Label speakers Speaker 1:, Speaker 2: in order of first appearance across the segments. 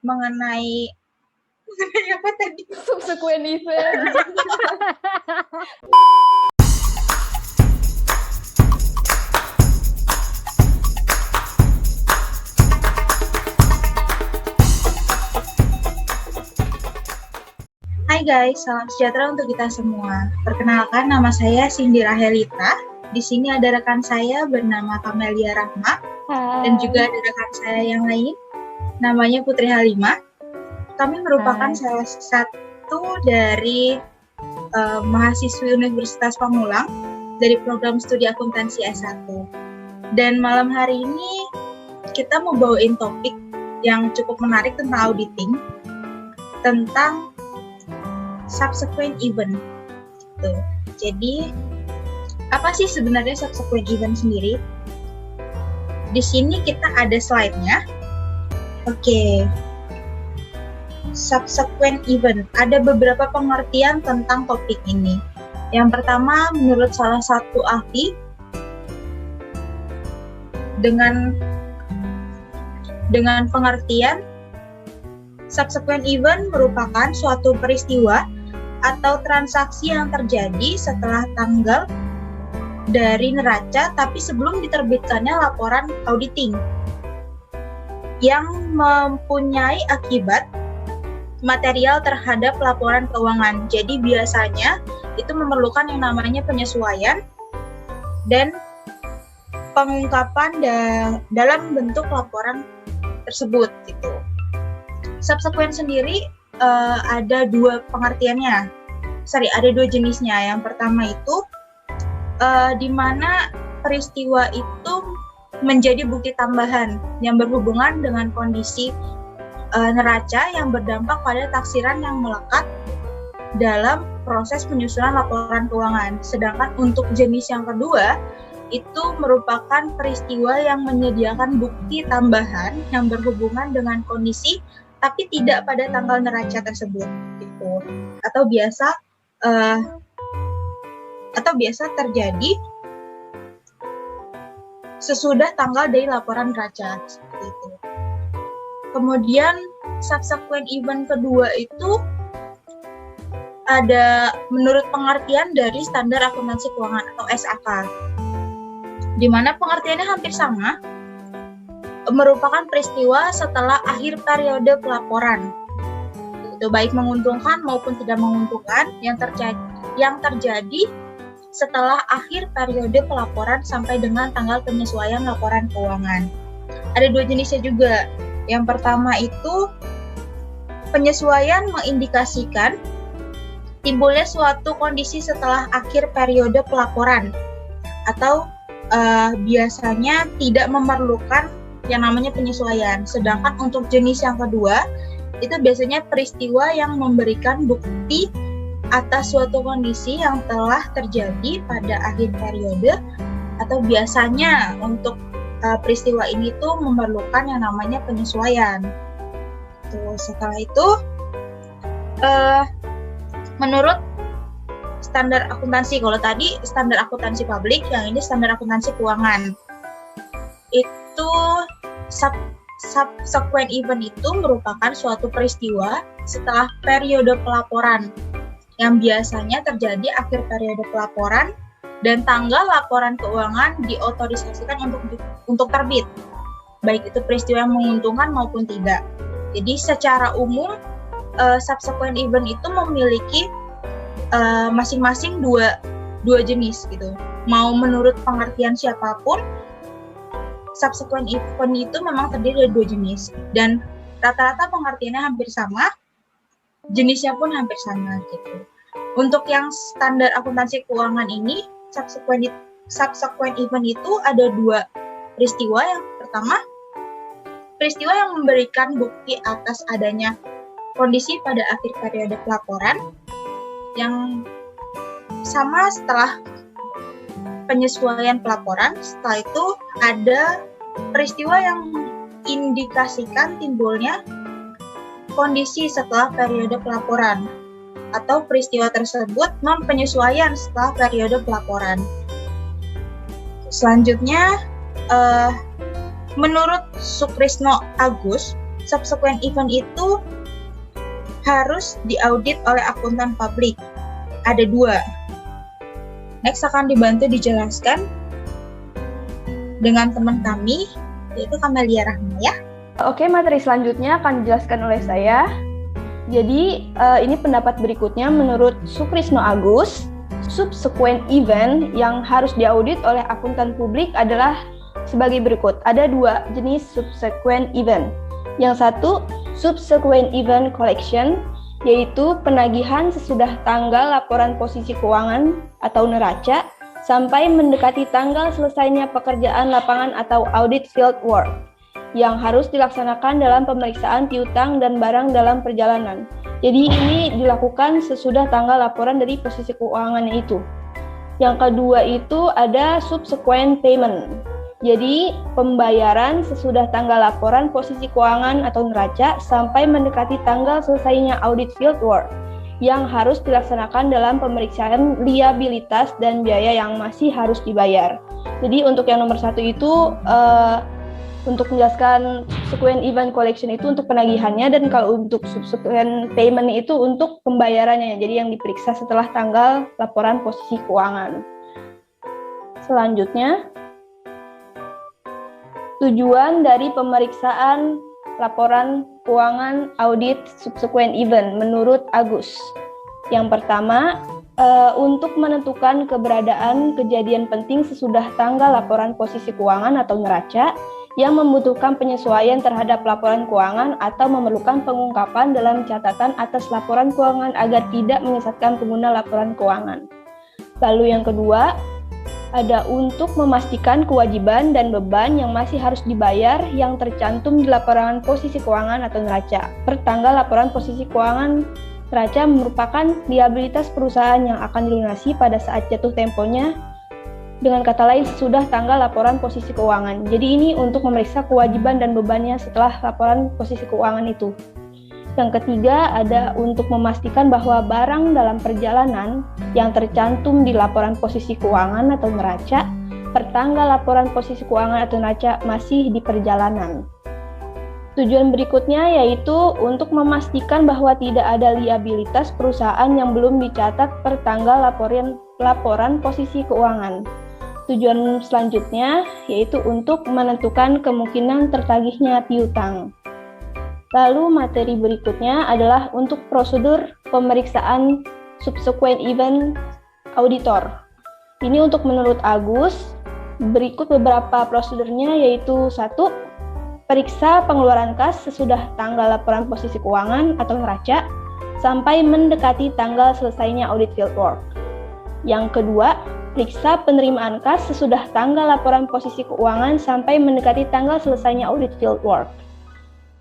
Speaker 1: mengenai apa tadi?
Speaker 2: Subsequent event.
Speaker 1: Hai guys, salam sejahtera untuk kita semua. Perkenalkan, nama saya Cindy Rahelita. Di sini ada rekan saya bernama Kamelia Rahma.
Speaker 2: Hai.
Speaker 1: Dan juga ada rekan saya yang lain, namanya Putri Halimah. Kami merupakan salah satu dari mahasiswi Universitas Pamulang dari program studi akuntansi S1. Dan malam hari ini kita mau bawain topik yang cukup menarik tentang auditing, tentang subsequent event. Jadi, apa sih sebenarnya subsequent event sendiri? Di sini kita ada slide-nya. Oke. Subsequent event. Ada beberapa pengertian tentang topik ini. Yang pertama, menurut salah satu ahli, dengan pengertian subsequent event merupakan suatu peristiwa atau transaksi yang terjadi setelah tanggal dari neraca tapi sebelum diterbitkannya laporan auditing yang mempunyai akibat material terhadap laporan keuangan. Jadi biasanya itu memerlukan yang namanya penyesuaian dan pengungkapan dalam bentuk laporan tersebut gitu. Subsequent sendiri ada dua pengertiannya. Ada dua jenisnya. Yang pertama itu di mana peristiwa itu menjadi bukti tambahan yang berhubungan dengan kondisi neraca yang berdampak pada taksiran yang melekat dalam proses penyusunan laporan keuangan. Sedangkan untuk jenis yang kedua itu merupakan peristiwa yang menyediakan bukti tambahan yang berhubungan dengan kondisi tapi tidak pada tanggal neraca tersebut gitu. Atau biasa terjadi sesudah tanggal dari laporan neraca seperti itu. Kemudian subsequent event kedua itu ada menurut pengertian dari Standar Akuntansi Keuangan atau SAK, di mana pengertiannya hampir sama, merupakan peristiwa setelah akhir periode pelaporan. Itu baik menguntungkan maupun tidak menguntungkan yang terjadi setelah akhir periode pelaporan sampai dengan tanggal penyesuaian laporan keuangan. Ada dua jenisnya juga. Yang pertama itu penyesuaian mengindikasikan timbulnya suatu kondisi setelah akhir periode pelaporan atau biasanya tidak memerlukan yang namanya penyesuaian. Sedangkan untuk jenis yang kedua itu biasanya peristiwa yang memberikan bukti atas suatu kondisi yang telah terjadi pada akhir periode, atau biasanya untuk peristiwa ini tuh memerlukan yang namanya penyesuaian. Setelah itu menurut standar akuntansi, kalau tadi standar akuntansi publik, yang ini standar akuntansi keuangan. Itu subsequent event itu merupakan suatu peristiwa setelah periode pelaporan yang biasanya terjadi akhir periode pelaporan dan tanggal laporan keuangan diotorisasikan untuk terbit, baik itu peristiwa yang menguntungkan maupun tidak. Jadi secara umum subsequent event itu memiliki masing-masing dua jenis gitu. Mau menurut pengertian siapapun, subsequent event itu memang terdiri dari dua jenis dan rata-rata pengertiannya hampir sama, jenisnya pun hampir sama gitu. Untuk yang standar akuntansi keuangan ini, subsequent event itu ada dua peristiwa. Yang pertama, peristiwa yang memberikan bukti atas adanya kondisi pada akhir periode pelaporan yang sama setelah penyesuaian pelaporan. Setelah itu ada peristiwa yang indikasikan timbulnya kondisi setelah periode pelaporan atau peristiwa tersebut non penyesuaian setelah periode pelaporan. Selanjutnya menurut Sukrisno Agus, subsequent event itu harus diaudit oleh akuntan publik. Ada 2. Next akan dibantu dijelaskan dengan teman kami, yaitu Kamelia Rahma ya.
Speaker 2: Oke, materi selanjutnya akan dijelaskan oleh saya. Jadi, ini pendapat berikutnya menurut Sukrisno Agus, subsequent event yang harus diaudit oleh akuntan publik adalah sebagai berikut. Ada 2 jenis subsequent event. Yang satu, subsequent event collection, yaitu penagihan sesudah tanggal laporan posisi keuangan atau neraca sampai mendekati tanggal selesainya pekerjaan lapangan atau audit field work yang harus dilaksanakan dalam pemeriksaan piutang dan barang dalam perjalanan. Jadi ini dilakukan sesudah tanggal laporan dari posisi keuangannya itu. Yang kedua itu ada subsequent payment. Jadi pembayaran sesudah tanggal laporan posisi keuangan atau neraca sampai mendekati tanggal selesainya audit field work yang harus dilaksanakan dalam pemeriksaan liabilitas dan biaya yang masih harus dibayar. Jadi untuk yang nomor 1 itu untuk menjelaskan subsequent event collection itu untuk penagihannya, dan kalau untuk subsequent payment itu untuk pembayarannya, jadi yang diperiksa setelah tanggal laporan posisi keuangan. Selanjutnya, tujuan dari pemeriksaan laporan keuangan audit subsequent event menurut Agus. Yang pertama, untuk menentukan keberadaan kejadian penting sesudah tanggal laporan posisi keuangan atau neraca yang membutuhkan penyesuaian terhadap laporan keuangan atau memerlukan pengungkapan dalam catatan atas laporan keuangan agar tidak menyesatkan pengguna laporan keuangan. Lalu yang kedua, ada untuk memastikan kewajiban dan beban yang masih harus dibayar yang tercantum di laporan posisi keuangan atau neraca. Pertanggal laporan posisi keuangan neraca merupakan liabilitas perusahaan yang akan dilunasi pada saat jatuh temponya, dengan kata lain sesudah tanggal laporan posisi keuangan. Jadi ini untuk memeriksa kewajiban dan bebannya setelah laporan posisi keuangan itu. Yang ketiga ada untuk memastikan bahwa barang dalam perjalanan yang tercantum di laporan posisi keuangan atau neraca pertanggal laporan posisi keuangan atau neraca masih di perjalanan. Tujuan berikutnya yaitu untuk memastikan bahwa tidak ada liabilitas perusahaan yang belum dicatat pertanggal laporan posisi keuangan. Tujuan selanjutnya yaitu untuk menentukan kemungkinan tertagihnya piutang. Lalu materi berikutnya adalah untuk prosedur pemeriksaan subsequent event auditor. Ini untuk menurut Agus, berikut beberapa prosedurnya yaitu 1. Periksa pengeluaran kas sesudah tanggal laporan posisi keuangan atau neraca sampai mendekati tanggal selesainya audit field work. Yang kedua, periksa penerimaan kas sesudah tanggal laporan posisi keuangan sampai mendekati tanggal selesainya audit field work.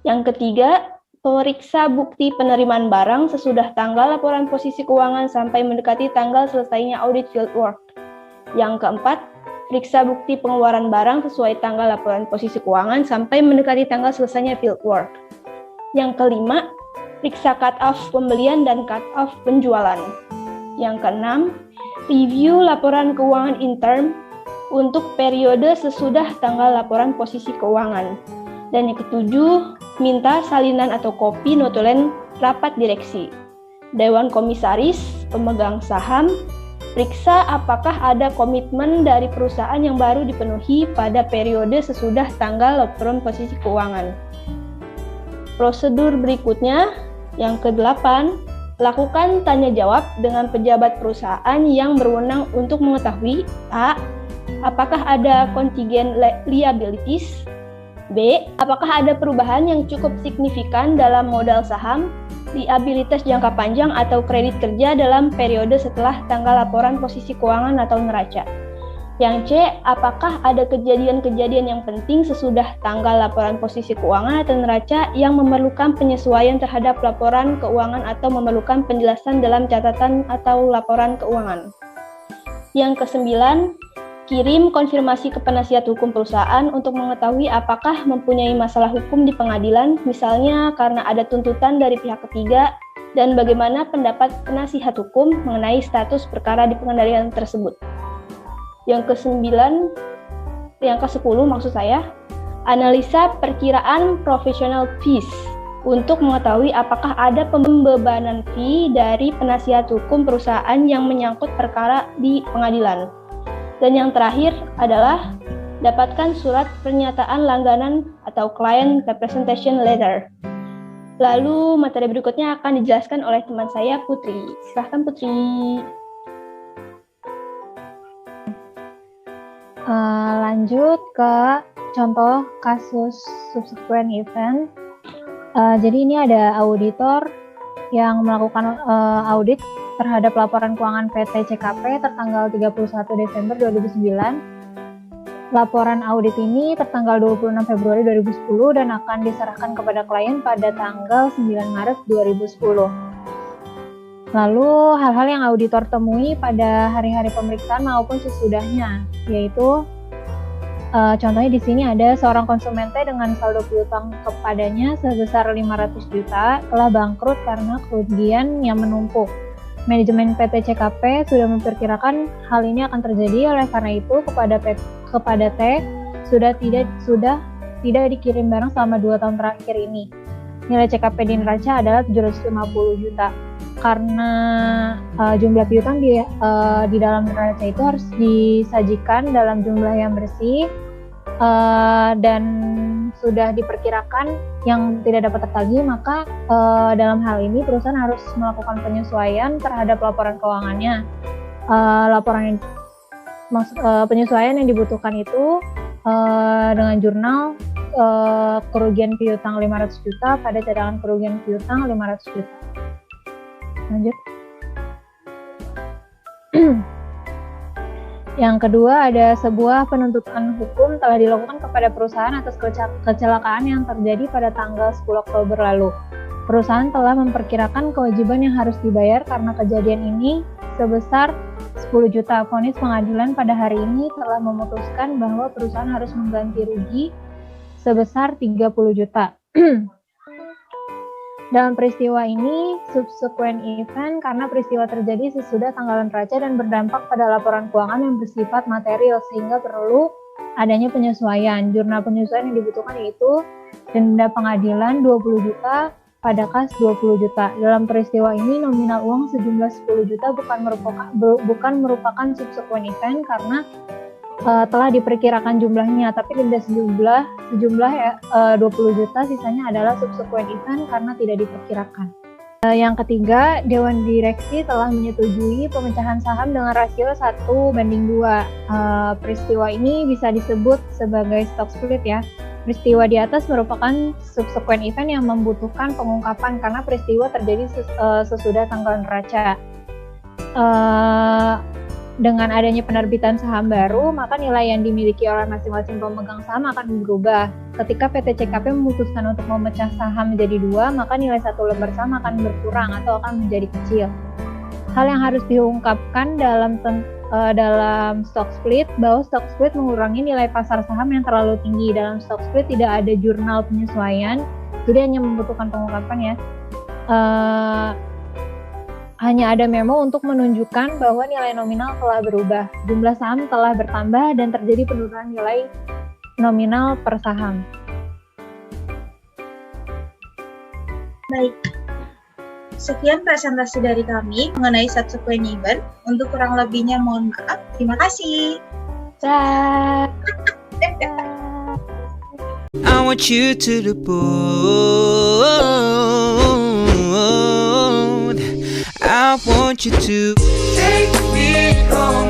Speaker 2: Yang ketiga, periksa bukti penerimaan barang sesudah tanggal laporan posisi keuangan sampai mendekati tanggal selesainya audit field work. Yang keempat, periksa bukti pengeluaran barang sesuai tanggal laporan posisi keuangan sampai mendekati tanggal selesainya field work. Yang kelima, periksa cut-off pembelian dan cut-off penjualan. Yang keenam, review laporan keuangan intern untuk periode sesudah tanggal laporan posisi keuangan. Dan yang ketujuh, minta salinan atau kopi notulen rapat direksi. Dewan Komisaris, pemegang saham, periksa apakah ada komitmen dari perusahaan yang baru dipenuhi pada periode sesudah tanggal laporan posisi keuangan. Prosedur berikutnya, yang ke-8, lakukan tanya jawab dengan pejabat perusahaan yang berwenang untuk mengetahui A. Apakah ada kontigen liabilities? B. Apakah ada perubahan yang cukup signifikan dalam modal saham, liabilitas jangka panjang atau kredit kerja dalam periode setelah tanggal laporan posisi keuangan atau neraca? Yang C. Apakah ada kejadian-kejadian yang penting sesudah tanggal laporan posisi keuangan atau neraca yang memerlukan penyesuaian terhadap laporan keuangan atau memerlukan penjelasan dalam catatan atau laporan keuangan? Yang ke-9, kirim konfirmasi ke penasihat hukum perusahaan untuk mengetahui apakah mempunyai masalah hukum di pengadilan, misalnya karena ada tuntutan dari pihak ketiga, dan bagaimana pendapat penasihat hukum mengenai status perkara di pengadilan tersebut. Yang ke-10 maksud saya, analisa perkiraan professional fees untuk mengetahui apakah ada pembebanan fee dari penasihat hukum perusahaan yang menyangkut perkara di pengadilan. Dan yang terakhir adalah dapatkan surat pernyataan langganan atau client representation letter. Lalu materi berikutnya akan dijelaskan oleh teman saya Putri. Silahkan Putri.
Speaker 3: Lanjut ke contoh kasus subsequent event. Jadi ini ada auditor yang melakukan audit terhadap laporan keuangan PT CKP tertanggal 31 Desember 2009. Laporan audit ini tertanggal 26 Februari 2010 dan akan diserahkan kepada klien pada tanggal 9 Maret 2010. Lalu hal-hal yang auditor temui pada hari-hari pemeriksaan maupun sesudahnya, yaitu contohnya di sini ada seorang konsumen T dengan saldo piutang kepadanya sebesar 500 juta telah bangkrut karena kerugian yang menumpuk. Manajemen PT CKP sudah memperkirakan hal ini akan terjadi, oleh karena itu kepada T sudah tidak dikirim barang selama 2 tahun terakhir ini. Nilai CKP di neraca adalah 750 juta. Karena jumlah piutang di dalam neraca itu harus disajikan dalam jumlah yang bersih dan sudah diperkirakan yang tidak dapat tertagih, maka dalam hal ini perusahaan harus melakukan penyesuaian terhadap laporan keuangannya. Penyesuaian yang dibutuhkan itu dengan jurnal kerugian piutang 500 juta pada cadangan kerugian piutang 500 juta. Lanjut. Yang kedua, ada sebuah penuntutan hukum telah dilakukan kepada perusahaan atas kecelakaan yang terjadi pada tanggal 10 Oktober lalu. Perusahaan telah memperkirakan kewajiban yang harus dibayar karena kejadian ini sebesar 10 juta. Vonis pengadilan pada hari ini telah memutuskan bahwa perusahaan harus mengganti rugi sebesar 30 juta. Dalam peristiwa ini, subsequent event karena peristiwa terjadi sesudah tanggal neraca dan berdampak pada laporan keuangan yang bersifat material sehingga perlu adanya penyesuaian. Jurnal penyesuaian yang dibutuhkan yaitu denda pengadilan 20 juta pada kas 20 juta. Dalam peristiwa ini nominal uang sejumlah 10 juta bukan merupakan subsequent event karena telah diperkirakan jumlahnya, tapi denda sejumlah 20 juta sisanya adalah subsequent event karena tidak diperkirakan. Yang ketiga, Dewan Direksi telah menyetujui pemecahan saham dengan rasio 1:2. Peristiwa ini bisa disebut sebagai stock split ya. Peristiwa di atas merupakan subsequent event yang membutuhkan pengungkapan karena peristiwa terjadi sesudah tanggal neraca. Dengan adanya penerbitan saham baru, maka nilai yang dimiliki oleh masing-masing pemegang saham akan berubah. Ketika PT CKP memutuskan untuk memecah saham menjadi 2, maka nilai satu lembar saham akan berkurang atau akan menjadi kecil. Hal yang harus diungkapkan dalam stock split, bahwa stock split mengurangi nilai pasar saham yang terlalu tinggi. Dalam stock split tidak ada jurnal penyesuaian, jadi hanya membutuhkan pengungkapan ya. Hanya ada memo untuk menunjukkan bahwa nilai nominal telah berubah, jumlah saham telah bertambah, dan terjadi penurunan nilai nominal per saham.
Speaker 1: Baik, sekian presentasi dari kami mengenai subsequent event. Untuk kurang lebihnya mohon maaf. Terima kasih.
Speaker 4: I want you to the bone. I want you to take me home.